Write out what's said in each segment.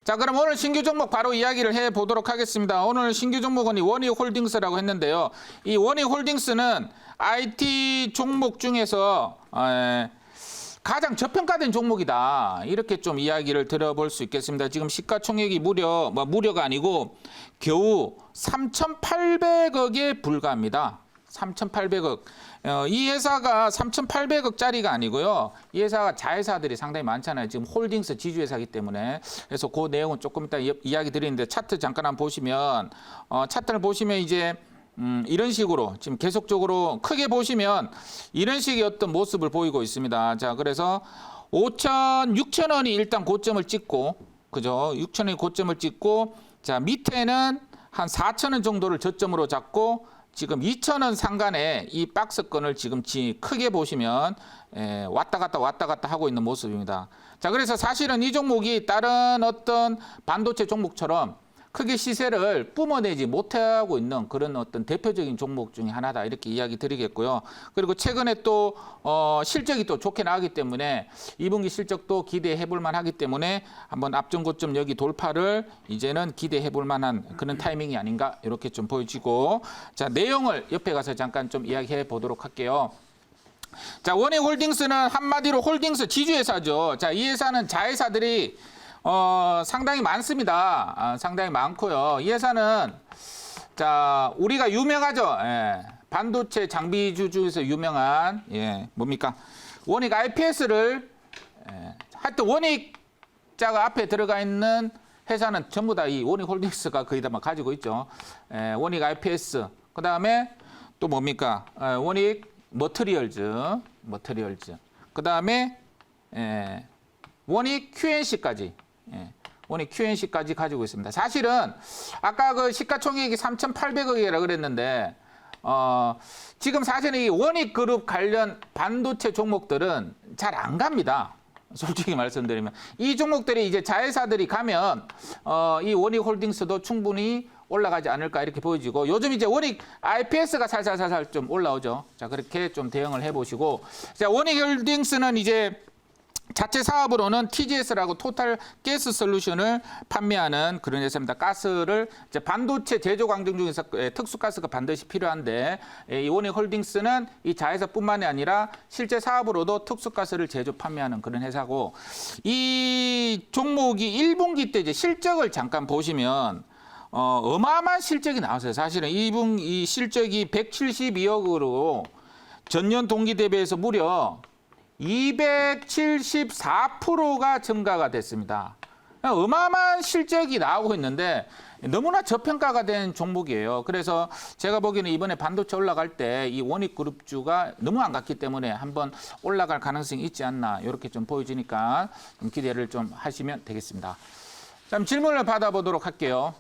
자, 그럼 오늘 신규 종목 바로 이야기를 해보도록 하겠습니다. 오늘 신규 종목은 이 원익홀딩스라고 했는데요. 이 원익홀딩스는 IT 종목 중에서 가장 저평가된 종목이다. 이렇게 좀 이야기를 들어볼 수 있겠습니다. 지금 시가총액이 무려가 아니고 겨우 3,800억에 불과합니다. 3,800억. 이 회사가 3,800억짜리가 아니고요. 이 회사가 자회사들이 상당히 많잖아요. 지금 홀딩스 지주회사이기 때문에. 그래서 그 내용은 조금 이따 이야기 드리는데 차트 잠깐 한번 보시면 차트를 보시면 이제 이런 식으로 지금 계속적으로 크게 보시면 이런 식의 어떤 모습을 보이고 있습니다. 자, 그래서 6,000원이 일단 고점을 찍고, 그죠? 6,000원이 고점을 찍고, 자, 밑에는 한 4,000원 정도를 저점으로 잡고, 지금 2,000원 상간에 이 박스권을 지금 크게 보시면 왔다 갔다 하고 있는 모습입니다. 자, 그래서 사실은 이 종목이 다른 어떤 반도체 종목처럼 크게 시세를 뿜어내지 못하고 있는 그런 어떤 대표적인 종목 중에 하나다 이렇게 이야기 드리겠고요. 그리고 최근에 또 실적이 또 좋게 나가기 때문에 2분기 실적도 기대해 볼 만하기 때문에 한번 앞전 고점 여기 돌파를 이제는 기대해 볼 만한 그런 타이밍이 아닌가 이렇게 좀 보여지고, 자, 내용을 옆에 가서 잠깐 좀 이야기해 보도록 할게요. 자, 원익홀딩스는 한마디로 홀딩스 지주회사죠. 자, 이 회사는 자회사들이 상당히 많습니다. 상당히 많고요. 이 회사는 자, 우리가 유명하죠. 반도체 장비주 중에서 유명한 뭡니까? 원익 IPS를 하여튼 원익자가 앞에 들어가 있는 회사는 전부 다 이 원익홀딩스가 거의 다 가지고 있죠. 원익 IPS. 그다음에 또 뭡니까? 원익 머티리얼즈. 그다음에 원익 QNC까지. 원익 QNC까지 가지고 있습니다. 사실은 아까 그 시가총액이 3,800억이라 그랬는데 지금 사실은 이 원익그룹 관련 반도체 종목들은 잘 안 갑니다. 솔직히 말씀드리면 이 종목들이 이제 자회사들이 가면 이 원익홀딩스도 충분히 올라가지 않을까 이렇게 보여지고, 요즘 이제 원익 IPS가 살살 좀 올라오죠. 자, 그렇게 좀 대응을 해보시고, 자, 원익홀딩스는 이제 자체 사업으로는 TGS라고 토탈 가스 솔루션을 판매하는 그런 회사입니다. 가스를 이제 반도체 제조 과정 중에서 특수 가스가 반드시 필요한데, 이 원익홀딩스는 이 자회사뿐만이 아니라 실제 사업으로도 특수 가스를 제조 판매하는 그런 회사고, 이 종목이 1분기 때 이제 실적을 잠깐 보시면 어마어마한 실적이 나왔어요. 사실은 이 실적이 172억으로 전년 동기 대비해서 무려 274%가 증가가 됐습니다. 어마어마한 실적이 나오고 있는데 너무나 저평가가 된 종목이에요. 그래서 제가 보기에는 이번에 반도체 올라갈 때 이 원익그룹주가 너무 안 갔기 때문에 한번 올라갈 가능성이 있지 않나 이렇게 좀 보여지니까 좀 기대를 좀 하시면 되겠습니다. 자, 질문을 받아보도록 할게요.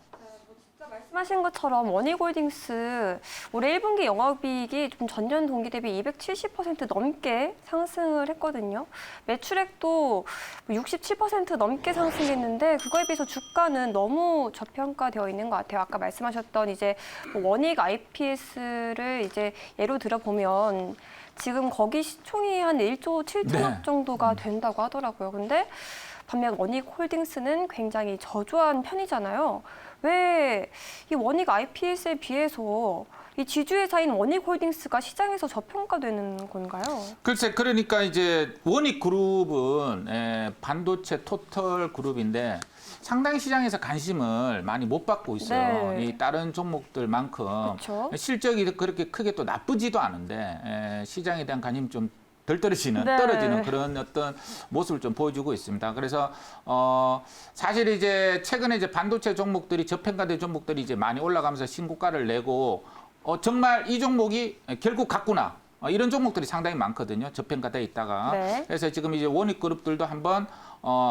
말씀하신 것처럼 원익홀딩스 올해 1분기 영업이익이 좀 전년 동기 대비 270% 넘게 상승을 했거든요. 매출액도 67% 넘게 상승했는데 그거에 비해서 주가는 너무 저평가되어 있는 것 같아요. 아까 말씀하셨던 이제 원익 IPS를 이제 예로 들어보면 지금 거기 시총이 한 1조 7천억 정도가 된다고 하더라고요. 근데 반면 원익홀딩스는 굉장히 저조한 편이잖아요. 왜 이 원익 IPS에 비해서 이 지주회사인 원익홀딩스가 시장에서 저평가되는 건가요? 글쎄, 그러니까 이제 원익그룹은 반도체 토탈 그룹인데 상당히 시장에서 관심을 많이 못 받고 있어요. 네. 이 다른 종목들만큼 그렇죠. 실적이 그렇게 크게 또 나쁘지도 않은데 시장에 대한 관심이 좀 덜 떨어지는 그런 어떤 모습을 좀 보여주고 있습니다. 그래서 사실 이제 최근에 이제 반도체 종목들이 저평가된 종목들이 이제 많이 올라가면서 신고가를 내고 정말 이 종목이 결국 갔구나. 이런 종목들이 상당히 많거든요. 저평가돼 있다가. 네. 그래서 지금 이제 원익그룹들도 한번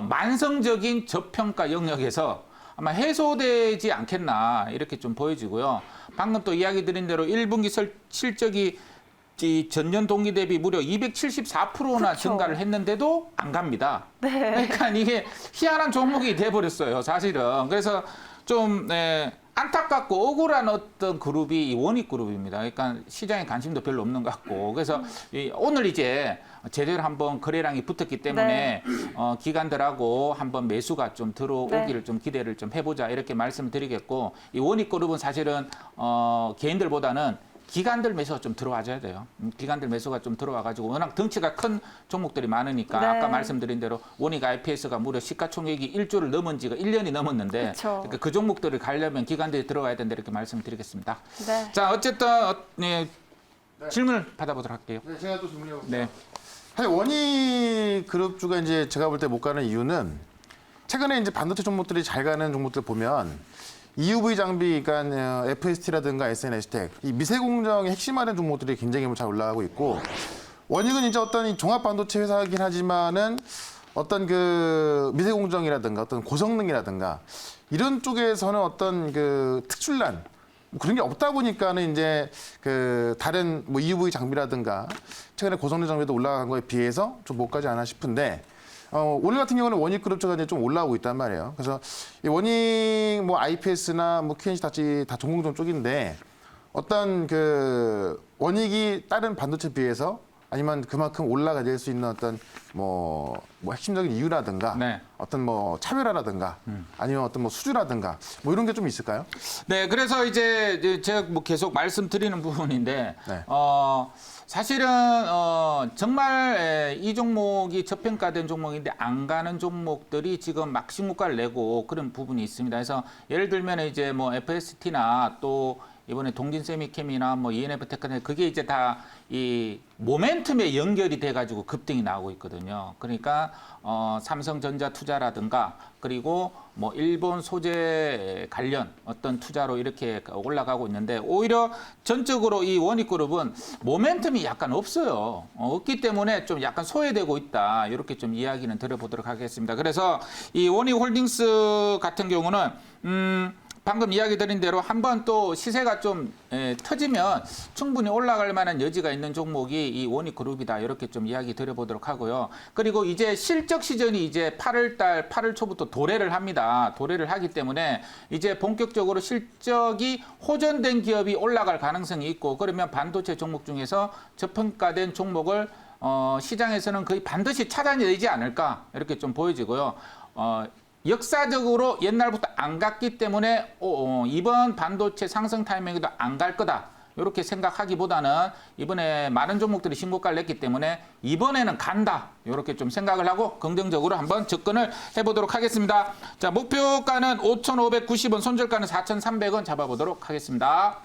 만성적인 저평가 영역에서 아마 해소되지 않겠나 이렇게 좀 보여지고요. 방금 또 이야기 드린 대로 1분기 실적이 전년 동기 대비 무려 274%나 그렇죠. 증가를 했는데도 안 갑니다. 네. 그러니까 이게 희한한 종목이 돼버렸어요, 사실은. 그래서 좀 안타깝고 억울한 어떤 그룹이 이 원익 그룹입니다. 그러니까 시장에 관심도 별로 없는 것 같고 그래서 오늘 이제 제대로 한번 거래량이 붙었기 때문에 기관들하고 한번 매수가 좀 들어오기를 좀 기대를 좀 해보자 이렇게 말씀드리겠고 이 원익 그룹은 사실은 개인들보다는 기관들 매수가 좀 들어와줘야 돼요. 기관들 매수가 좀 들어와가지고 워낙 덩치가 큰 종목들이 많으니까 아까 말씀드린 대로 원익 IPS가 무려 시가총액이 1조를 넘은 지가 1년이 넘었는데 그러니까 그 종목들을 가려면 기관들이 들어와야 된다 이렇게 말씀드리겠습니다. 네. 자 어쨌든 질문을 받아보도록 할게요. 네, 제가 또 질문해볼게요. 네. 사실 원익그룹주가 이제 제가 볼 때 못 가는 이유는 최근에 이제 반도체 종목들이 잘 가는 종목들 보면 EUV 장비, 그러니까 FST라든가 SNS텍, 이 미세 공정에 핵심화된 종목들이 굉장히 잘 올라가고 있고 원익은 이제 어떤 이 종합 반도체 회사이긴 하지만은 어떤 그 미세 공정이라든가 어떤 고성능이라든가 이런 쪽에서는 어떤 그 특출난 뭐 그런 게 없다 보니까는 이제 그 다른 뭐 EUV 장비라든가 최근에 고성능 장비도 올라간 거에 비해서 좀 못 가지 않아 싶은데 오늘 같은 경우는 원익그룹주가 이제 좀 올라오고 있단 말이에요. 그래서 이 원익 뭐 IPS나 뭐 QNC 다 전공종 쪽인데 어떤 그 원익이 다른 반도체에 비해서 아니면 그만큼 올라가 될 수 있는 어떤 뭐 핵심적인 이유라든가 어떤 뭐 차별화라든가 아니면 어떤 뭐 수주라든가 뭐 이런 게 좀 있을까요? 네, 그래서 이제 제가 뭐 계속 말씀드리는 부분인데 사실은 정말 이 종목이 저평가된 종목인데 안 가는 종목들이 지금 막 신고가를 내고 그런 부분이 있습니다. 그래서 예를 들면 이제 뭐 FST나 또 이번에 동진세미캠이나 뭐 ENF테크나 그게 이제 다 이 모멘텀에 연결이 돼가지고 급등이 나오고 있거든요. 그러니까 삼성전자 투자라든가 그리고 뭐 일본 소재 관련 어떤 투자로 이렇게 올라가고 있는데 오히려 전적으로 이 원익그룹은 모멘텀이 약간 없어요. 없기 때문에 좀 약간 소외되고 있다. 이렇게 좀 이야기는 드려보도록 하겠습니다. 그래서 이 원익홀딩스 같은 경우는 방금 이야기 드린 대로 한번 또 시세가 좀 터지면 충분히 올라갈 만한 여지가 있는 종목이 이 원익그룹이다. 이렇게 좀 이야기 드려보도록 하고요. 그리고 이제 실적 시즌이 이제 8월 초부터 도래를 합니다. 도래를 하기 때문에 이제 본격적으로 실적이 호전된 기업이 올라갈 가능성이 있고 그러면 반도체 종목 중에서 저평가된 종목을 시장에서는 거의 반드시 찾아내지 않을까 이렇게 좀 보여지고요. 역사적으로 옛날부터 안 갔기 때문에 이번 반도체 상승 타이밍에도 안 갈 거다. 이렇게 생각하기보다는 이번에 많은 종목들이 신고가를 냈기 때문에 이번에는 간다. 이렇게 좀 생각을 하고 긍정적으로 한번 접근을 해보도록 하겠습니다. 자, 목표가는 5,590원, 손절가는 4,300원 잡아보도록 하겠습니다.